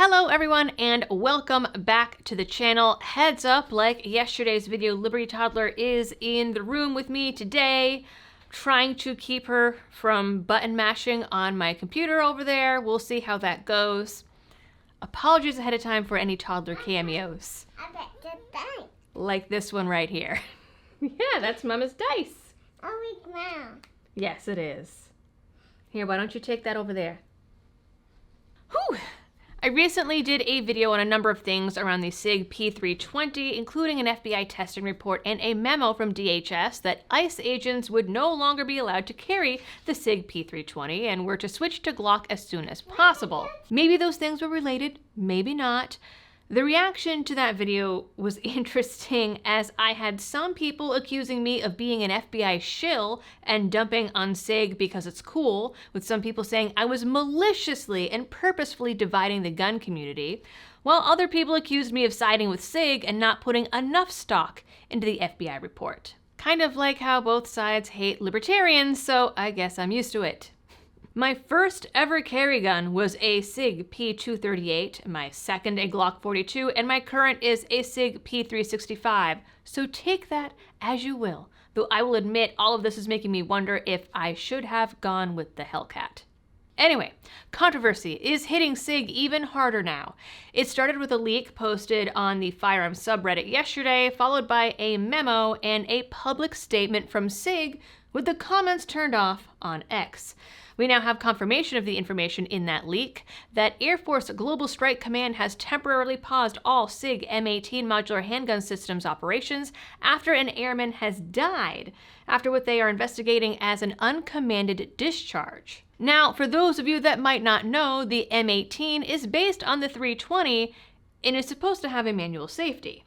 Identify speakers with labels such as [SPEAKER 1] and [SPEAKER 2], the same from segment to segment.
[SPEAKER 1] Hello everyone and welcome back to the channel. Heads up, like yesterday's video, Liberty Toddler is in the room with me today, trying to keep her from button mashing on my computer over there. We'll see how that goes. Apologies ahead of time for any toddler cameos.
[SPEAKER 2] I bet the dice.
[SPEAKER 1] Like this one right here. Yeah, that's Mama's dice.
[SPEAKER 2] Oh, it's mine.
[SPEAKER 1] Yes, it is. Here, why don't you take that over there? Whew! I recently did a video on a number of things around the SIG P320, including an FBI testing report and a memo from DHS that ICE agents would no longer be allowed to carry the SIG P320 and were to switch to Glock as soon as possible. Maybe those things were related, maybe not. The reaction to that video was interesting, as I had some people accusing me of being an FBI shill and dumping on SIG because it's cool, with some people saying I was maliciously and purposefully dividing the gun community, while other people accused me of siding with SIG and not putting enough stock into the FBI report. Kind of like how both sides hate libertarians, so I guess I'm used to it. My first ever carry gun was a SIG P238, my second a Glock 42, and my current is a SIG P365, so take that as you will, though I will admit all of this is making me wonder if I should have gone with the Hellcat. Anyway, controversy is hitting SIG even harder now. It started with a leak posted on the firearms subreddit yesterday, followed by a memo and a public statement from SIG with the comments turned off on X. We now have confirmation of the information in that leak that Air Force Global Strike Command has temporarily paused all SIG M18 modular handgun systems operations after an airman has died after what they are investigating as an uncommanded discharge. Now, for those of you that might not know, the M18 is based on the 320 and is supposed to have a manual safety.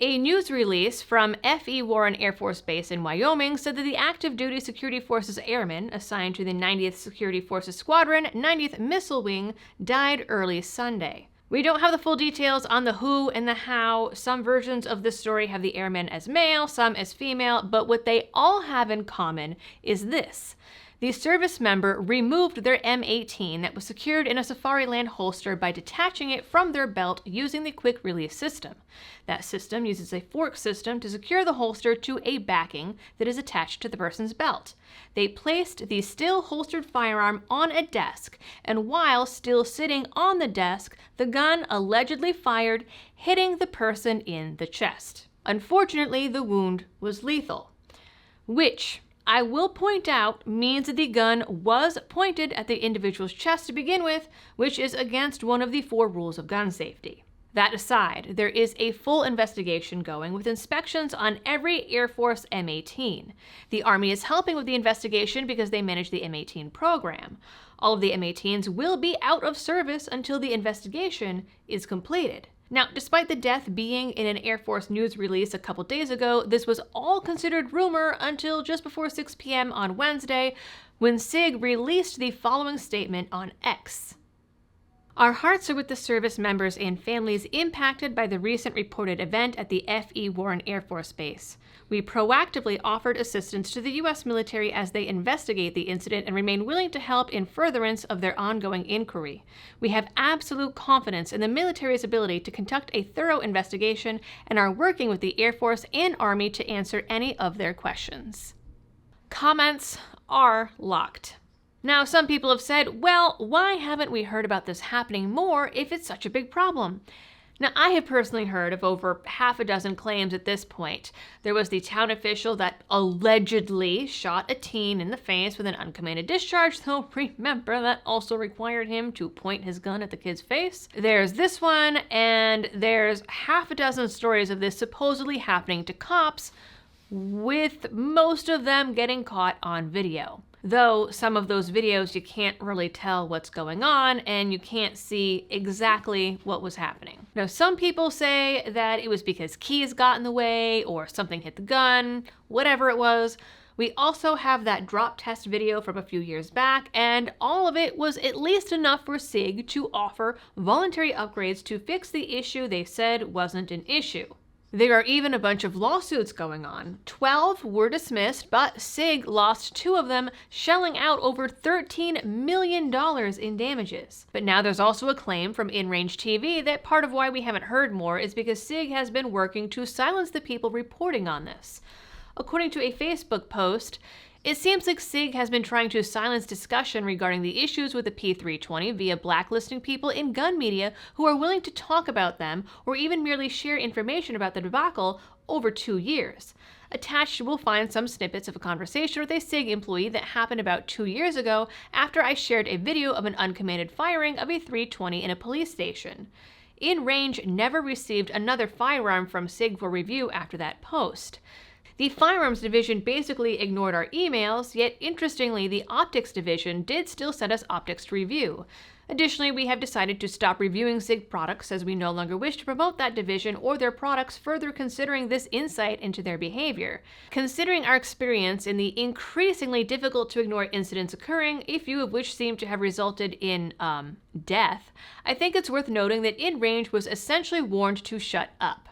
[SPEAKER 1] A news release from F.E. Warren Air Force Base in Wyoming said that the active duty Security Forces Airman assigned to the 90th Security Forces Squadron, 90th Missile Wing, died early Sunday. We don't have the full details on the who and the how. Some versions of this story have the airman as male, some as female, but what they all have in common is this. The service member removed their M18 that was secured in a Safariland holster by detaching it from their belt using the quick release system. That system uses a fork system to secure the holster to a backing that is attached to the person's belt. They placed the still holstered firearm on a desk, and while still sitting on the desk, the gun allegedly fired, hitting the person in the chest. Unfortunately, the wound was lethal, which I will point out means that the gun was pointed at the individual's chest to begin with, which is against one of the 4 rules of gun safety. That aside, there is a full investigation going with inspections on every Air Force M18. The Army is helping with the investigation because they manage the M18 program. All of the M18s will be out of service until the investigation is completed. Now, despite the death being in an Air Force news release a couple days ago, this was all considered rumor until just before 6 p.m. on Wednesday, when SIG released the following statement on X. Our hearts are with the service members and families impacted by the recent reported event at the F.E. Warren Air Force Base. We proactively offered assistance to the U.S. military as they investigate the incident and remain willing to help in furtherance of their ongoing inquiry. We have absolute confidence in the military's ability to conduct a thorough investigation and are working with the Air Force and Army to answer any of their questions. Comments are locked. Now, some people have said, well, why haven't we heard about this happening more if it's such a big problem? Now, I have personally heard of over half a dozen claims at this point. There was the town official that allegedly shot a teen in the face with an uncommanded discharge, though remember that also required him to point his gun at the kid's face. There's this one, and there's half a dozen stories of this supposedly happening to cops, with most of them getting caught on video. Though some of those videos you can't really tell what's going on and you can't see exactly what was happening. Now, some people say that it was because keys got in the way or something hit the gun, whatever it was. We also have that drop test video from a few years back, and all of it was at least enough for SIG to offer voluntary upgrades to fix the issue they said wasn't an issue. There are even a bunch of lawsuits going on. 12 were dismissed, but SIG lost 2 of them, shelling out over $13 million in damages. But now there's also a claim from InRange TV that part of why we haven't heard more is because SIG has been working to silence the people reporting on this. According to a Facebook post, it seems like SIG has been trying to silence discussion regarding the issues with the P320 via blacklisting people in gun media who are willing to talk about them or even merely share information about the debacle over 2 years. Attached, you will find some snippets of a conversation with a SIG employee that happened about 2 years ago after I shared a video of an uncommanded firing of a 320 in a police station. InRange never received another firearm from SIG for review after that post. The Firearms Division basically ignored our emails, yet interestingly, the Optics Division did still send us optics to review. Additionally, we have decided to stop reviewing SIG products as we no longer wish to promote that division or their products, further considering this insight into their behavior. Considering our experience in the increasingly difficult to ignore incidents occurring, a few of which seem to have resulted in, death, I think it's worth noting that InRange was essentially warned to shut up.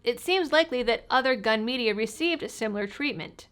[SPEAKER 1] It seems likely that other gun media received similar treatment.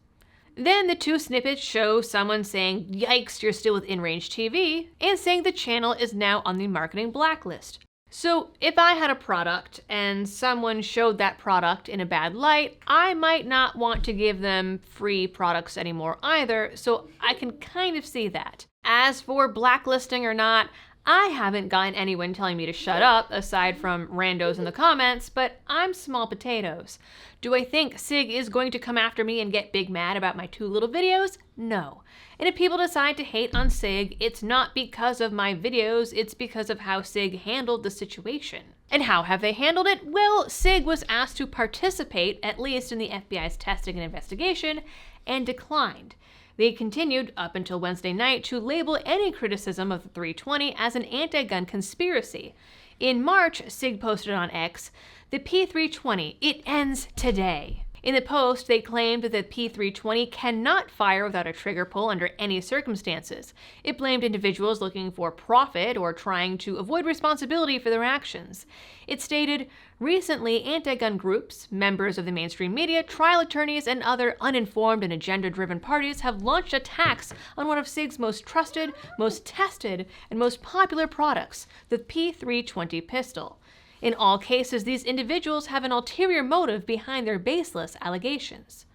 [SPEAKER 1] Then the 2 snippets show someone saying, "Yikes, you're still with InRange TV," and saying the channel is now on the marketing blacklist. So if I had a product and someone showed that product in a bad light, I might not want to give them free products anymore either, so I can kind of see that. As for blacklisting or not, I haven't gotten anyone telling me to shut up, aside from randos in the comments, but I'm small potatoes. Do I think SIG is going to come after me and get big mad about my 2 little videos? No. And if people decide to hate on SIG, it's not because of my videos, it's because of how SIG handled the situation. And how have they handled it? Well, SIG was asked to participate, at least in the FBI's testing and investigation, and declined. They continued, up until Wednesday night, to label any criticism of the 320 as an anti-gun conspiracy. In March, SIG posted on X, "The P320, it ends today." In the post, they claimed that the P320 cannot fire without a trigger pull under any circumstances. It blamed individuals looking for profit or trying to avoid responsibility for their actions. It stated, "Recently, anti-gun groups, members of the mainstream media, trial attorneys, and other uninformed and agenda-driven parties have launched attacks on one of SIG's most trusted, most tested, and most popular products, the P320 pistol. In all cases, these individuals have an ulterior motive behind their baseless allegations."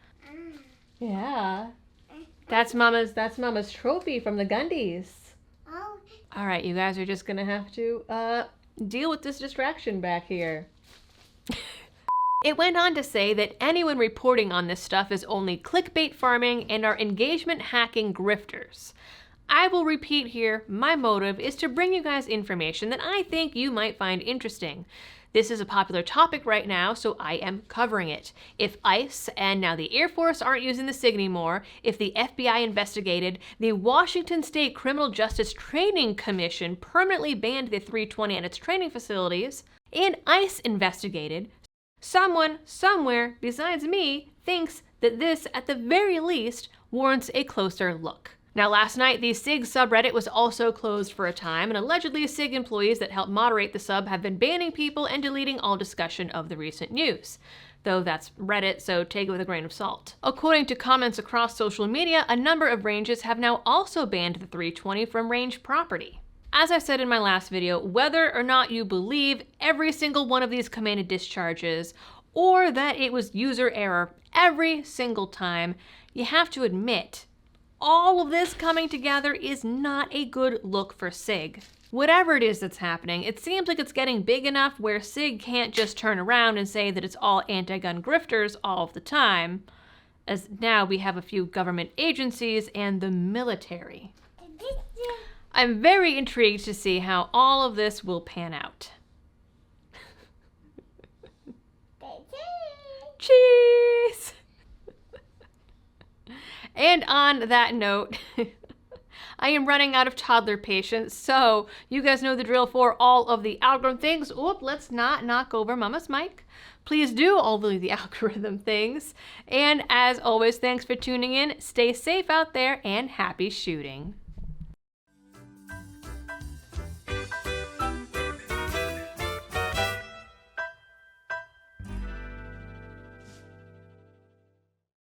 [SPEAKER 1] Yeah. That's Mama's trophy from the Gundies.
[SPEAKER 2] Oh.
[SPEAKER 1] All right, you guys are just gonna have to deal with this distraction back here. It went on to say that anyone reporting on this stuff is only clickbait farming and are engagement hacking grifters. I will repeat here, my motive is to bring you guys information that I think you might find interesting. This is a popular topic right now, so I am covering it. If ICE and now the Air Force aren't using the SIG anymore, if the FBI investigated, the Washington State Criminal Justice Training Commission permanently banned the 320 and its training facilities, and ICE investigated, someone, somewhere besides me, thinks that this, at the very least, warrants a closer look. Now, last night, the SIG subreddit was also closed for a time, and allegedly SIG employees that helped moderate the sub have been banning people and deleting all discussion of the recent news. Though that's Reddit, so take it with a grain of salt. According to comments across social media, a number of ranges have now also banned the 320 from range property. As I said in my last video, whether or not you believe every single one of these commanded discharges, or that it was user error every single time, you have to admit, all of this coming together is not a good look for SIG. Whatever it is that's happening, it seems like it's getting big enough where SIG can't just turn around and say that it's all anti-gun grifters all of the time, as now we have a few government agencies and the military. I'm very intrigued to see how all of this will pan out. Cheese! And on that note, I am running out of toddler patience, so you guys know the drill for all of the algorithm things. Oop, let's not knock over Mama's mic. Please do all of the algorithm things. And as always, thanks for tuning in. Stay safe out there and happy shooting.